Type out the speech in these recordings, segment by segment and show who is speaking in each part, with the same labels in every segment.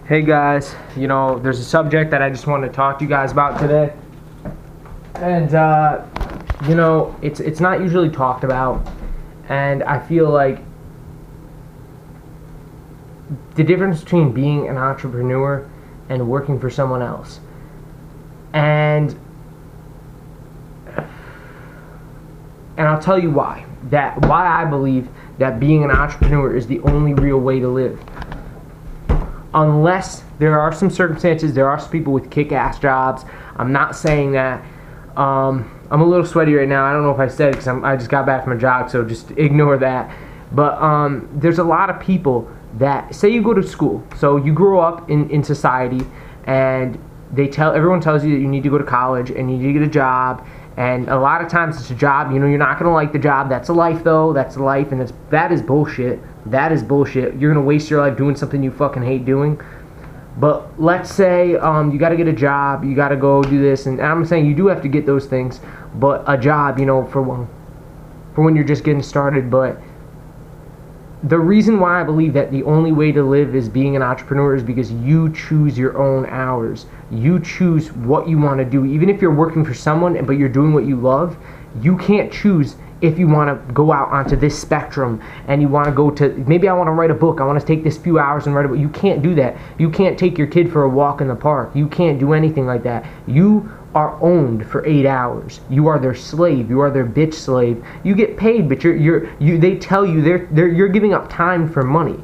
Speaker 1: Hey guys, there's a subject that I just wanted to talk to you guys about today. And, it's not usually talked about. And I feel like the difference between being an entrepreneur and working for someone else. And I'll tell you why. Why I believe that being an entrepreneur is the only real way to live. Unless there are some circumstances, there are some people with kick-ass jobs. I'm not saying that. I'm a little sweaty right now. I don't know if I said it because I just got back from a jog, so just ignore that. But there's a lot of people that, say you go to school, so you grow up in society, and everyone tells you that you need to go to college and you need to get a job. And a lot of times it's a job, you're not going to like the job. That's a life, though. That's a life, and that is bullshit. That is bullshit. You're going to waste your life doing something you fucking hate doing. But let's say you got to get a job, you got to go do this, and I'm saying you do have to get those things, but a job, for when you're just getting started. But the reason why I believe that the only way to live is being an entrepreneur is because you choose your own hours. You choose what you want to do. Even if you're working for someone, but you're doing what you love, you can't choose if you want to go out onto this spectrum and you want to go to, maybe I want to write a book, I want to take this few hours and write a book. You can't do that. You can't take your kid for a walk in the park. You can't do anything like that. You are owned for 8 hours. You are their slave. You are their bitch slave. You get paid, but they tell you you're giving up time for money.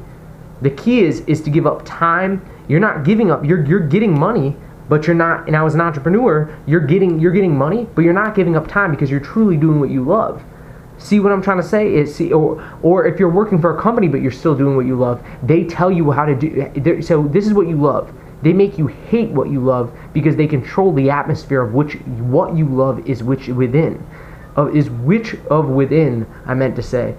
Speaker 1: The key is to give up time. You're not giving up. You're getting money, but you're not. And as an entrepreneur, you're getting money, but you're not giving up time because you're truly doing what you love. See what I'm trying to say? Or if you're working for a company but you're still doing what you love, they tell you how to do. So this is what you love. They make you hate what you love because they control the atmosphere of what you love is which within. I meant to say.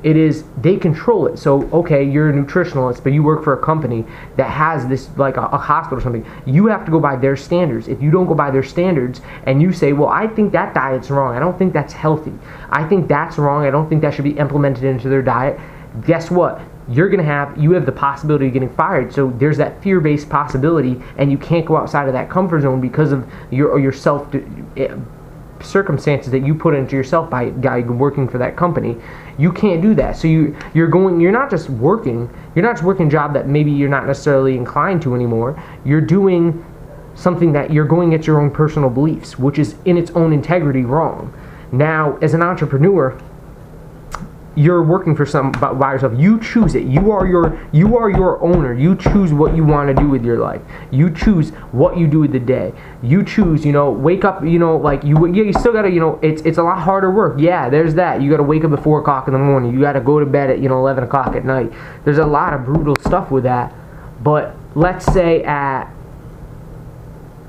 Speaker 1: It is, they control it. So, okay, you're a nutritionalist, but you work for a company that has this, like a hospital or something. You have to go by their standards. If you don't go by their standards and you say, well, I think that diet's wrong. I don't think that's healthy. I think that's wrong. I don't think that should be implemented into their diet. Guess what? You have the possibility of getting fired. So there's that fear-based possibility, and you can't go outside of that comfort zone because of your self circumstances that you put into yourself by working for that company. You can't do that. So you're not just working a job that maybe you're not necessarily inclined to anymore. You're doing something that you're going at your own personal beliefs, which is in its own integrity wrong. Now, as an entrepreneur, you're working for by yourself. You choose it. You are your owner. You choose what you want to do with your life. You choose what you do with the day. You choose, wake up, you still gotta, it's a lot harder work. Yeah, there's that. You gotta wake up at 4 o'clock in the morning. You gotta go to bed at 11 o'clock at night. There's a lot of brutal stuff with that. But let's say at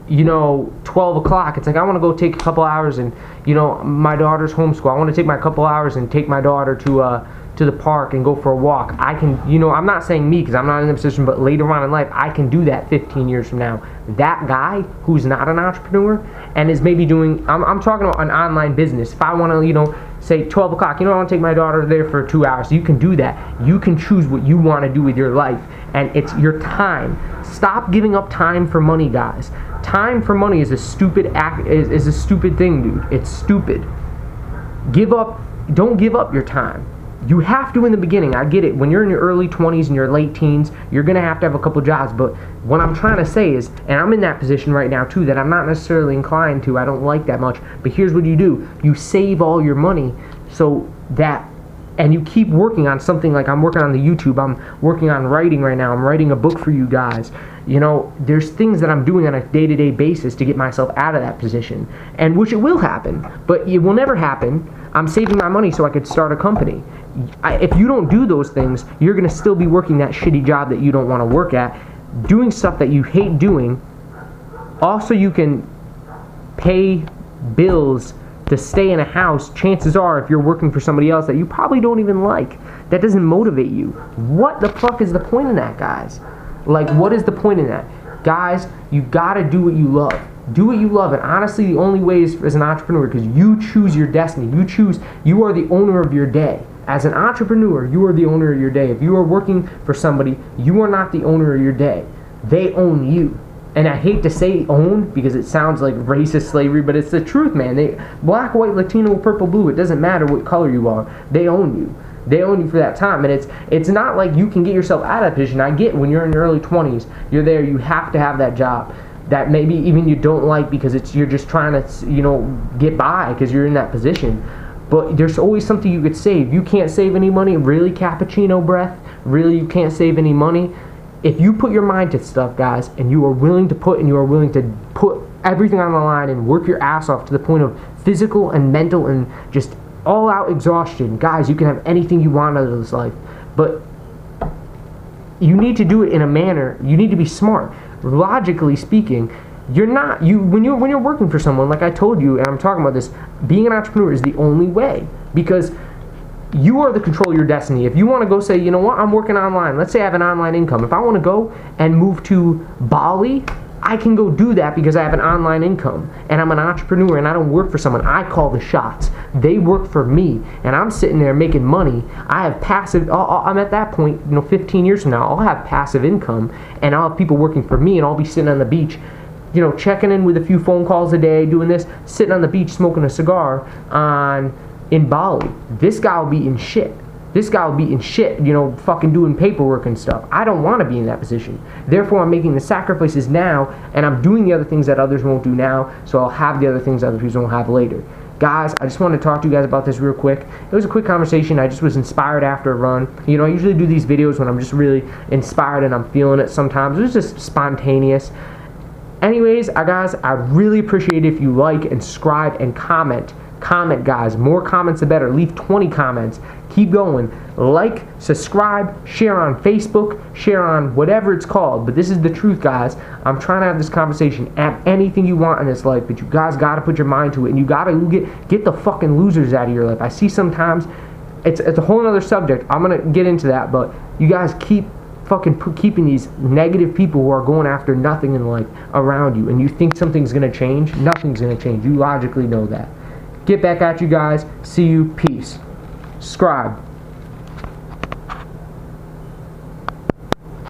Speaker 1: 12 o'clock, it's like, I want to go take a couple hours and, my daughter's homeschool. I want to take my couple hours and take my daughter to the park and go for a walk. I can, I'm not saying me because I'm not in the position, but later on in life, I can do that 15 years from now. That guy who's not an entrepreneur and is maybe doing, I'm talking about an online business. If I want to, say 12 o'clock, I want to take my daughter there for 2 hours. You can do that. You can choose what you want to do with your life, and it's your time. Stop giving up time for money, guys. Time for money is a stupid is a stupid thing, dude. It's stupid. Don't give up your time. You have to in the beginning. I get it. When you're in your early 20s and your late teens, you're going to have a couple jobs. But what I'm trying to say is, and I'm in that position right now too, that I'm not necessarily inclined to. I don't like that much. But here's what you do. You save all your money and you keep working on something. Like I'm working on the YouTube. I'm working on writing right now. I'm writing a book for you guys. There's things that I'm doing on a day-to-day basis to get myself out of that position, and which it will happen, but it will never happen. I'm saving my money so I could start a company. If you don't do those things, you're going to still be working that shitty job that you don't want to work at, doing stuff that you hate doing. Also, you can pay bills to stay in a house. Chances are, if you're working for somebody else that you probably don't even like, that doesn't motivate you. What the fuck is the point in that, guys? What is the point in that? Guys, you gotta do what you love. Do what you love, and honestly, the only way is as an entrepreneur, because you choose your destiny. You are the owner of your day. As an entrepreneur, you are the owner of your day. If you are working for somebody, you are not the owner of your day. they own you. And I hate to say own because it sounds like racist slavery, but it's the truth, man. They, black, white, Latino, purple, blue, it doesn't matter what color you are. They own you. They own you for that time. And it's not like you can get yourself out of that position. I get when you're in your early 20s, you're there, you have to have that job that maybe even you don't like because you're just trying to, get by because you're in that position. But there's always something you could save. You can't save any money, really, cappuccino breath? Really, you can't save any money? If you put your mind to stuff, guys, and you are willing to put everything on the line and work your ass off to the point of physical and mental and just all-out exhaustion, guys, you can have anything you want out of this life. But you need to do it in a manner, you need to be smart. Logically speaking, when you're working for someone, like I told you, and I'm talking about this, being an entrepreneur is the only way, because you are the control of your destiny. If you want to go say, you know what, I'm working online. Let's say I have an online income. If I want to go and move to Bali, I can go do that because I have an online income. And I'm an entrepreneur and I don't work for someone. I call the shots. They work for me. And I'm sitting there making money. I have passive, I'm at that point, 15 years from now, I'll have passive income. And I'll have people working for me and I'll be sitting on the beach, checking in with a few phone calls a day, doing this, sitting on the beach smoking a cigar in Bali. This guy will be in shit. Fucking doing paperwork and stuff. I don't want to be in that position. Therefore, I'm making the sacrifices now, and I'm doing the other things that others won't do now, so I'll have the other things other people won't have later. Guys, I just wanted to talk to you guys about this real quick. It was a quick conversation. I just was inspired after a run. I usually do these videos when I'm just really inspired and I'm feeling it sometimes. It was just spontaneous. Anyways, guys, I really appreciate it if you like and subscribe and comment. Comment, guys. More comments the better. Leave 20 comments. Keep going. Like, subscribe, share on Facebook, share on whatever it's called. But this is the truth, guys. I'm trying to have this conversation. Have anything you want in this life, but you guys got to put your mind to it, and you got to get the fucking losers out of your life. I see sometimes it's a whole other subject. I'm gonna get into that, but you guys keep keeping these negative people who are going after nothing in life around you, and you think something's gonna change. Nothing's gonna change. You logically know that. Get back at you guys. See you. Peace. Subscribe.